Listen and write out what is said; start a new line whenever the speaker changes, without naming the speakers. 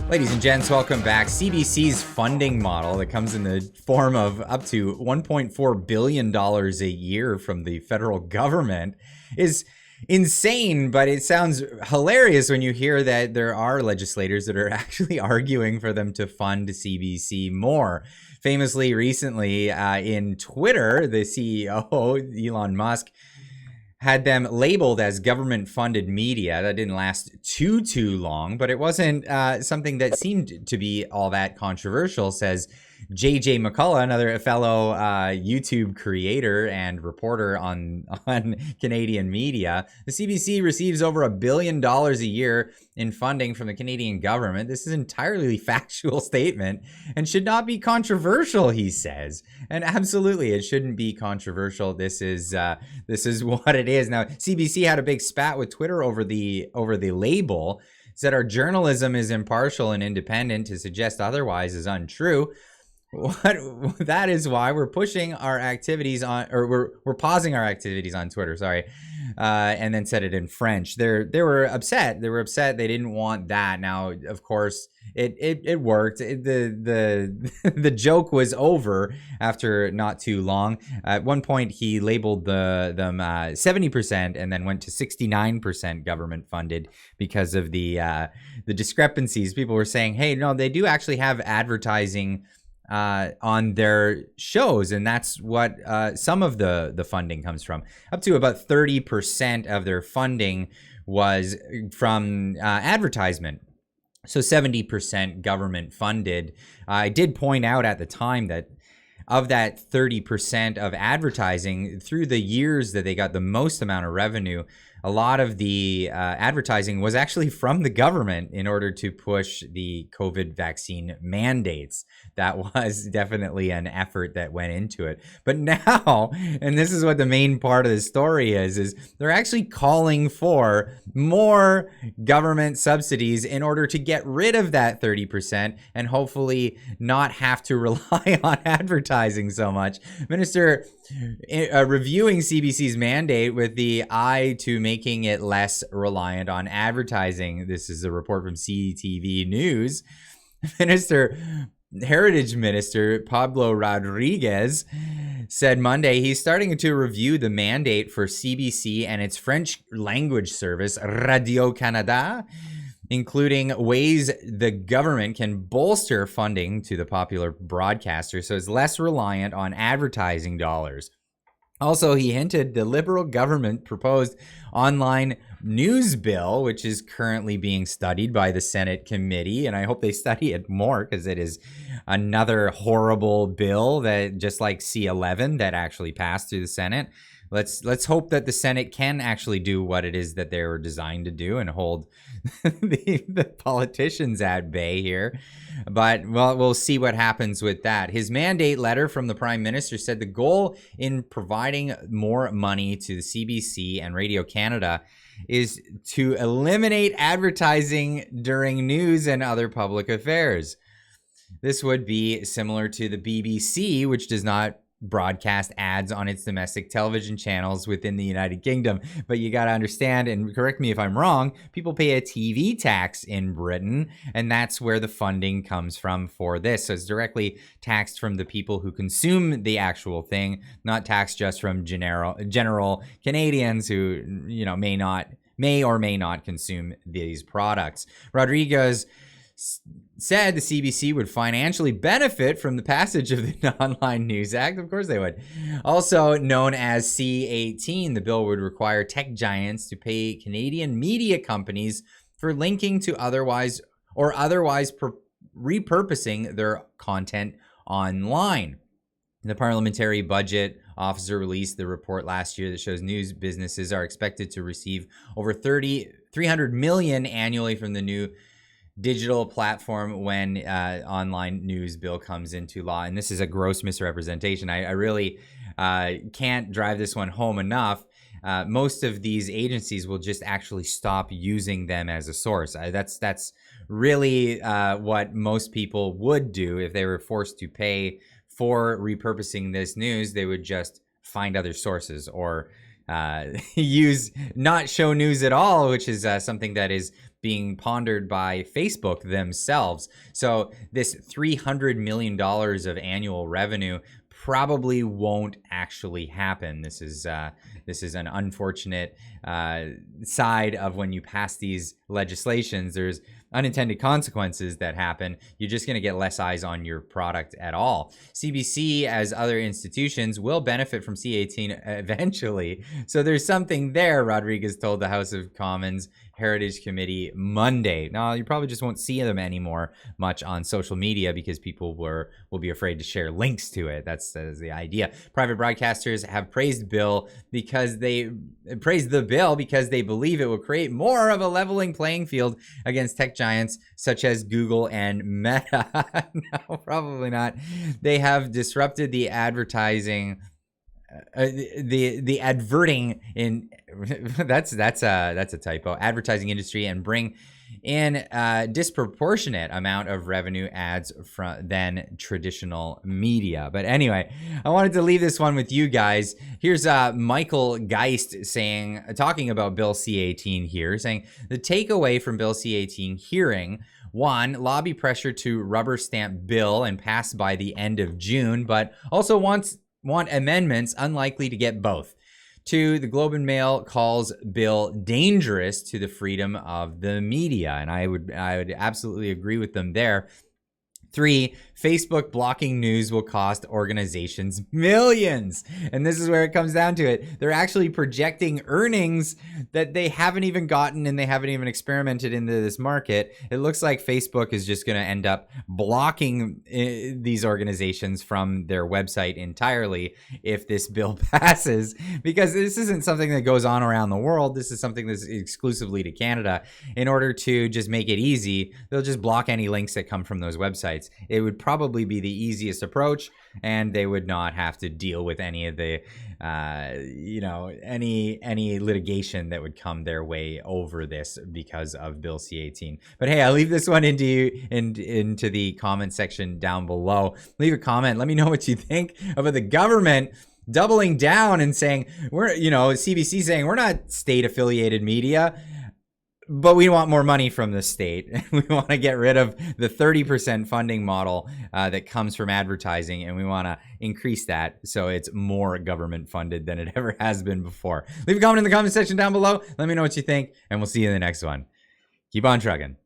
Ladies and gents, welcome back. CBC's funding model that comes in the form of up to $1.4 billion a year from the federal government is insane, but it sounds hilarious when you hear that there are legislators that are actually arguing for them to fund CBC more. Famously, recently in Twitter, the CEO, Elon Musk, had them labeled as government-funded media. That didn't last too long, but it wasn't something that seemed to be all that controversial, says JJ McCullough, another fellow YouTube creator and reporter on Canadian media. The CBC receives over $1 billion a year in funding from the Canadian government. This is an entirely factual statement and should not be controversial, he says. And absolutely, it shouldn't be controversial. This is what it is. Now, CBC had a big spat with Twitter over the label. Said our journalism is impartial and independent. To suggest otherwise is untrue. That is why we're pushing our activities on, or we're pausing our activities on Twitter. Sorry, and then said it in French. They were upset. They were upset. They didn't want that. Now, of course, it worked. The joke was over after not too long. At one point, he labeled them 70% and then went to 69% government funded because of the discrepancies. People were saying, "Hey, no, they do actually have advertising on their shows," and that's what some of the funding comes from. Up to about 30% of their funding was from advertisement. So 70% government funded. I did point out at the time that of that 30% of advertising, through the years that they got the most amount of revenue, a lot of the advertising was actually from the government in order to push the COVID vaccine mandates. That was definitely an effort that went into it. But now, and this is what the main part of the story is they're actually calling for more government subsidies in order to get rid of that 30% and hopefully not have to rely on advertising so much. Minister reviewing CBC's mandate with the eye to making it less reliant on advertising. This is a report from CTV News. Heritage Minister Pablo Rodriguez said Monday he's starting to review the mandate for CBC and its French language service, Radio-Canada, including ways the government can bolster funding to the popular broadcaster so it's less reliant on advertising dollars. Also, he hinted the Liberal government proposed online news bill, which is currently being studied by the Senate committee, and I hope they study it more because it is another horrible bill that, just like C-11, that actually passed through the Senate. Let's hope that the Senate can actually do what it is that they were designed to do and hold the politicians at bay here. But we'll see what happens with that. His mandate letter from the Prime Minister said the goal in providing more money to the CBC and Radio-Canada is to eliminate advertising during news and other public affairs. This would be similar to the BBC, which does not broadcast ads on its domestic television channels within the United Kingdom. But you got to understand, and correct me if I'm wrong, people pay a TV tax in Britain, and that's where the funding comes from for this. So it's directly taxed from the people who consume the actual thing, not taxed just from general Canadians who, may or may not consume these products. Rodriguez said the CBC would financially benefit from the passage of the Online News Act. Of course they would. Also known as C-18, the bill would require tech giants to pay Canadian media companies for linking to otherwise repurposing their content online. The Parliamentary Budget Officer released the report last year that shows news businesses are expected to receive over $300 million annually from the new digital platform when online news bill comes into law. And this is a gross misrepresentation. I really can't drive this one home enough. Most of these agencies will just actually stop using them as a source. That's really what most people would do if they were forced to pay for repurposing this news. They would just find other sources or not show news at all, which is something that is being pondered by Facebook themselves. So this $300 million of annual revenue probably won't actually happen. This is an unfortunate side of when you pass these legislations. There's unintended consequences that happen. You're just going to get less eyes on your product at all. CBC, as other institutions, will benefit from C18 eventually. So there's something there, Rodriguez told the House of Commons Heritage Committee Monday. Now, you probably just won't see them anymore much on social media because people will be afraid to share links to it. That's the idea. Private broadcasters have praised the bill because they believe it will create more of a leveling playing field against tech giants such as Google and Meta. No, probably not. They have disrupted the advertising the adverting in that's a typo, advertising industry, and bring in a disproportionate amount of revenue ads than traditional media. But anyway, I wanted to leave this one with you guys. Here's Michael Geist talking about Bill C-18 here, saying the takeaway from Bill C-18 hearing: 1, lobby pressure to rubber stamp bill and pass by the end of June, but also want amendments unlikely to get both. 2, the Globe and Mail calls bill dangerous to the freedom of the media, and I would absolutely agree with them there. 3, Facebook blocking news will cost organizations millions. And this is where it comes down to it. They're actually projecting earnings that they haven't even gotten, and they haven't even experimented into this market. It looks like Facebook is just going to end up blocking these organizations from their website entirely if this bill passes, because this isn't something that goes on around the world. This is something that's exclusively to Canada. In order to just make it easy, they'll just block any links that come from those websites. It would probably be the easiest approach, and they would not have to deal with any of the, any litigation that would come their way over this because of Bill C-18. But hey, I'll leave this one into the comment section down below. Leave a comment. Let me know what you think about the government doubling down and saying CBC saying we're not state affiliated media, but we want more money from the state. We want to get rid of the 30% funding model that comes from advertising, and we want to increase that so it's more government funded than it ever has been before. Leave a comment in the comment section down below. Let me know what you think, and we'll see you in the next one. Keep on trucking.